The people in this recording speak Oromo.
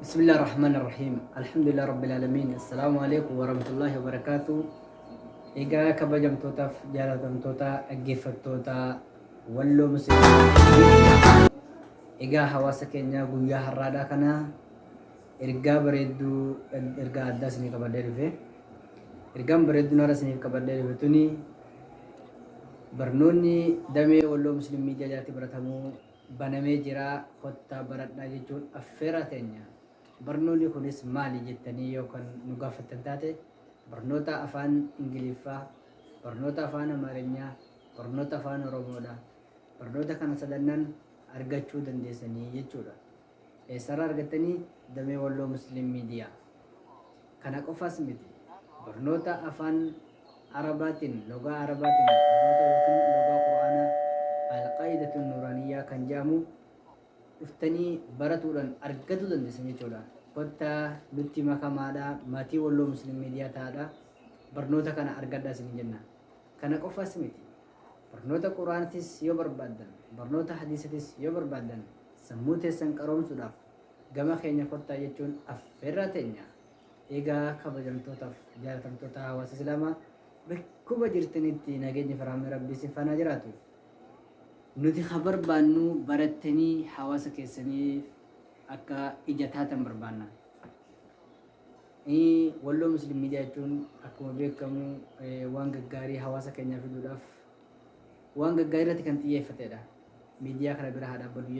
Bismillahirrahmanirrahim. Alhamdulillah Rabbil Alamin. Assalamualaikum warahmatullahi wabarakatuh. Egaa kabajamtootaaf jaalatamtoota dhaggeeffattoota walloo musliimaa. Egaa hawaasa keenya guyyaa har'aadhaa kana ergaa bareedduu ergaa addaa isiniif qabadhee dhufe. Ergaan bareedduun har'a isiniif qabadhee dhufe tuni barnoonni damee walloo musliim miidiyaa jalatti baratamuu banamee jira. Kottaa baradhaa jechuun affeeraa teenya. Barnoonni kunis maali jettanii yookaan nu gaafattan taate barnoota afaan Ingiliffaa, barnoota afaan Amaarinyaa, barnoota afaan Oromoodha. Barnoota kana sadannan argachuu dandeessanii jechuudha. Eessarraa argattanii damee walloo musliim miidiyaa. Kana qofaas miti. Barnoota afaan Arabaatiin, logaa Arabaatiin, barnoota yookiin logaa Quraanaa Al-Qaa'idatun Nuuraaniyyaa kan jedhamu dhuftanii baratuudhaan argachuu dandeessan jechuudha. Kottaa nutti makamaadha, maatii walloo musliim miidiyaa ta'aadha. Barnoota kana argadhaa isin jenna. Kana qofaas miti. Barnoota Quraanaatis yoo barbaaddan, barnoota hadiisatis yoo barbaaddan, sammuu teessan qaroomsuudhaaf gama keenya kottaa jechuun affeerraa teenya. Egaa kabajamtootaaf jaalatamtoota hawaasa Islaamaa bakkuma jirtanitti nageenya firaamii rabbii isin faana jiraatu. Nuti kan barbaannu barattanii hawaasa keessaniif akka ija taatan barbaanna. Walloo musliim miidiyaa jechuun akkuma beekamu waan gaggaarii hawaasa keenyaaf fiduudhaaf waan gaggaarii irratti kan xiyyeeffatedha. Miidiyaa kana bira haa dhaabbatu jechuudha.